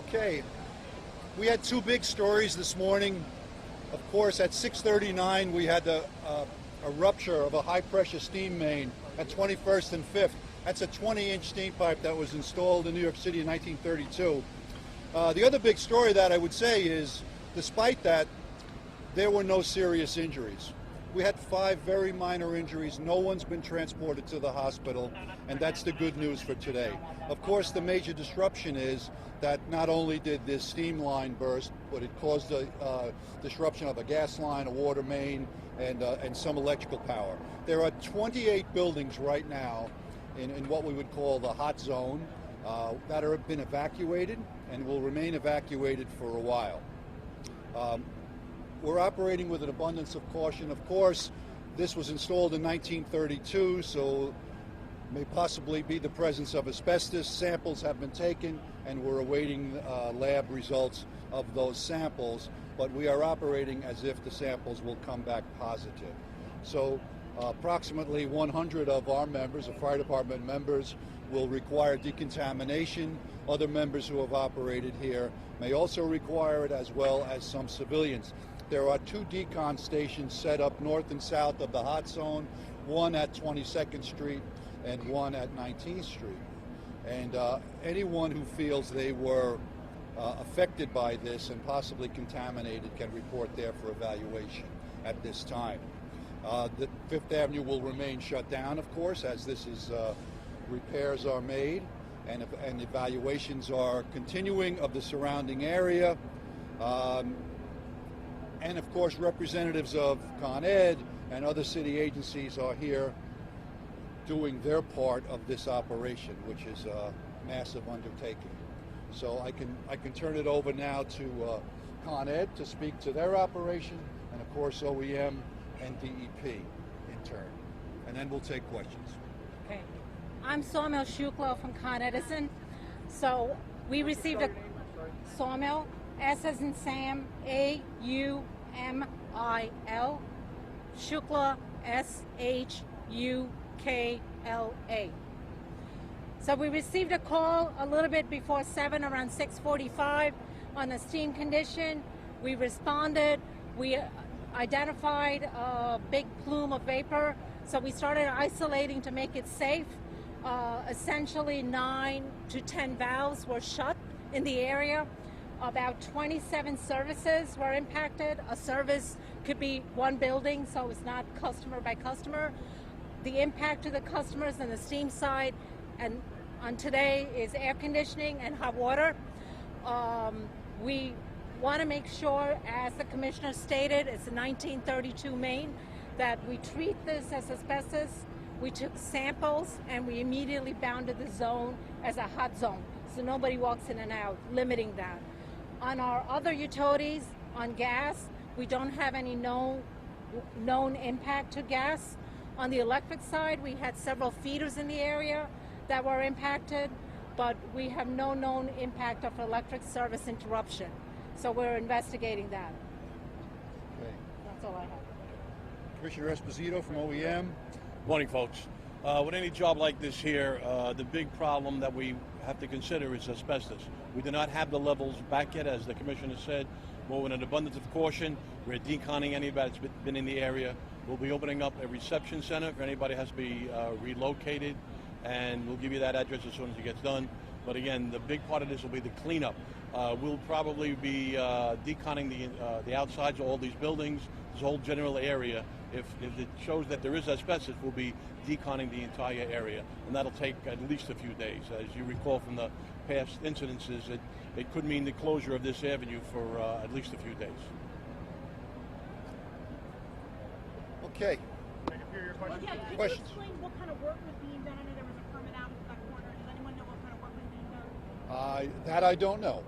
Okay, we had two big stories this morning. Of course, at 6:39, we had a rupture of a high-pressure steam main at 21st and 5th. That's a 20-inch steam pipe that was installed in New York City in 1932. The other big story that I would say is, despite that, there were no serious injuries. We had 5 very minor injuries. No one's been transported to the hospital, and that's the good news for today. Of course, the major disruption is that not only did this steam line burst, but it caused a disruption of a gas line, a water main, and some electrical power. There are 28 buildings right now in what we would call the hot zone that have been evacuated and will remain evacuated for a while. We're operating with an abundance of caution. Of course, this was installed in 1932, so may possibly be the presence of asbestos. Samples have been taken, and we're awaiting lab results of those samples, but we are operating as if the samples will come back positive. So approximately 100 of our members, the fire department members, will require decontamination. Other members who have operated here may also require it, as well as some civilians. There are 2 decon stations set up north and south of the hot zone, one at 22nd Street and one at 19th Street. And anyone who feels they were affected by this and possibly contaminated can report there for evaluation at this time. The 5th Avenue will remain shut down, of course, as this is repairs are made and evaluations are continuing of the surrounding area. And of course, representatives of Con Ed and other city agencies are here doing their part of this operation, which is a massive undertaking. So I can turn it over now to Con Ed to speak to their operation, and of course OEM and DEP in turn. And then we'll take questions. Okay. I'm Sawmill Shukla from Con Edison. So we received a Sawmill, S as in Sam, AUMIL, Shukla, SHUKLA. So we received a call a little bit before 7, around 6:45, on a steam condition. We responded. We identified a big plume of vapor, so we started isolating to make it safe. Essentially 9 to 10 valves were shut in the area. About 27 services were impacted. A service could be one building, so it's not customer by customer. The impact to the customers on the steam side and on today is air conditioning and hot water. We want to make sure, as the commissioner stated, it's a 1932 main, that we treat this as asbestos. We took samples and we immediately bounded the zone as a hot zone, so nobody walks in and out, limiting that. On our other utilities, on gas, we don't have any known impact to gas. On the electric side, we had several feeders in the area that were impacted, but we have no known impact of electric service interruption. So we're investigating that. Okay. That's all I have. Commissioner Esposito from OEM. Morning, folks. With any job like this here, the big problem that we have to consider is asbestos. We do not have the levels back yet, as the commissioner said. We're with an abundance of caution. We're deconning anybody that's been in the area. We'll be opening up a reception center if anybody has to be relocated, and we'll give you that address as soon as it gets done. But again, the big part of this will be the cleanup. We'll probably be deconning the outsides of all these buildings, this whole general area. If it shows that there is asbestos, we'll be deconning the entire area, and that'll take at least a few days. As you recall from the past incidences, it could mean the closure of this avenue for at least a few days. Okay. Well, yeah, could Questions? you explain what kind of work was being done? I know there was a permit out in that corner. Does anyone know what kind of work was being done? That I don't know.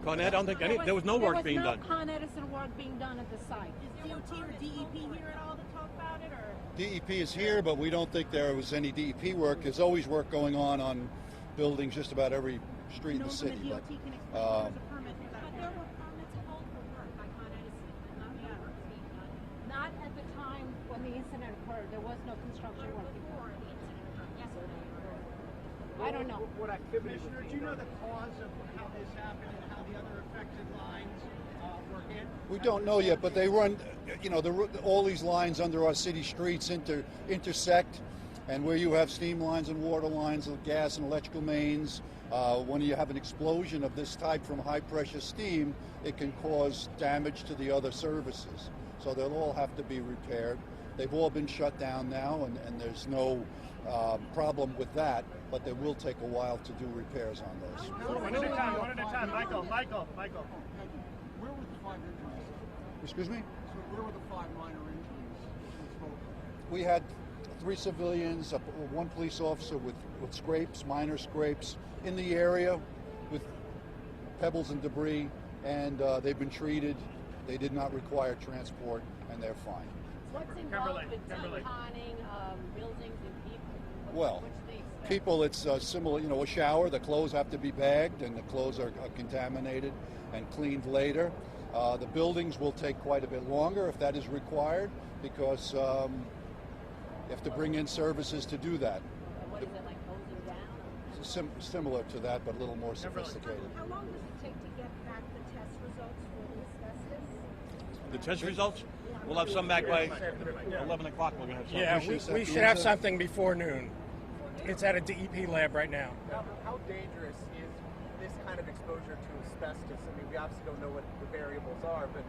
Con Ed, I don't think there was no work being done. There was no Con Edison work being done at the site. Is DOT or DEP here at all to talk about it, or? DEP is here, but we don't think there was any DEP work. There's always work going on buildings just about every street in the city. No one at DOT can explain there was a permit for that. But there were permits held for work by Con Edison, and not the work being done. Not at the time when the incident occurred. There was no construction work. Before the incident occurred yesterday. I don't know. Commissioner, do you know the cause of how this happened and how We don't know yet, but they run, all these lines under our city streets intersect, and where you have steam lines and water lines, gas and electrical mains, when you have an explosion of this type from high pressure steam, it can cause damage to the other services. So they'll all have to be repaired. They've all been shut down now, and there's no problem with that, but they will take a while to do repairs on those. One at a time. Michael. Where were the 5 injuries? Excuse me? So where were the 5 minor injuries? We had 3 civilians, 1 police officer with scrapes, minor scrapes in the area with pebbles and debris, and they've been treated. They did not require transport, and they're fine. What's involved with tamponing buildings and people? Well, What's the extent? people, it's similar, a shower, the clothes have to be bagged, and the clothes are contaminated and cleaned later. The buildings will take quite a bit longer if that is required, because you have to bring in services to do that. And what is it, like hosing down? Similar to that, but a little more sophisticated. How long does it take to get back the test results for the asbestos? The test results? We'll have some back by 11 o'clock. We're going to have some. Yeah, we should have something before noon. It's at a DEP lab right now. How dangerous is this kind of exposure to asbestos? I mean, we obviously don't know what the variables are, but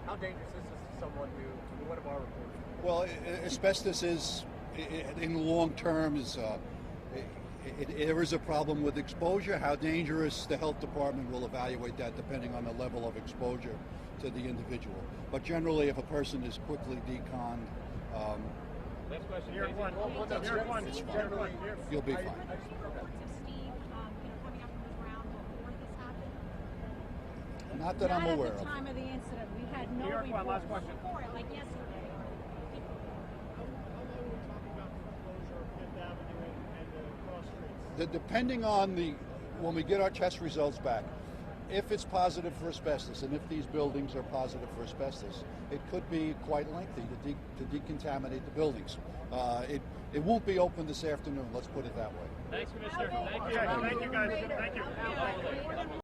how dangerous is this to someone who, one of our reporters? Well, asbestos is, in the long term, there is a problem with exposure. How dangerous, the health department will evaluate that depending on the level of exposure to the individual. But generally, if a person is quickly deconned, Next question. You're one. you'll be fine. Reports of steam, coming up from the ground before this happened? Not that I'm Not aware at the of. time of the incident. We had no New York one, last reports. question. Before, like yesterday. Depending on when we get our test results back, if it's positive for asbestos, and if these buildings are positive for asbestos, it could be quite lengthy to decontaminate the buildings. It won't be open this afternoon, let's put it that way. Thanks, Commissioner. Thank you. Thank you, guys. Thank you.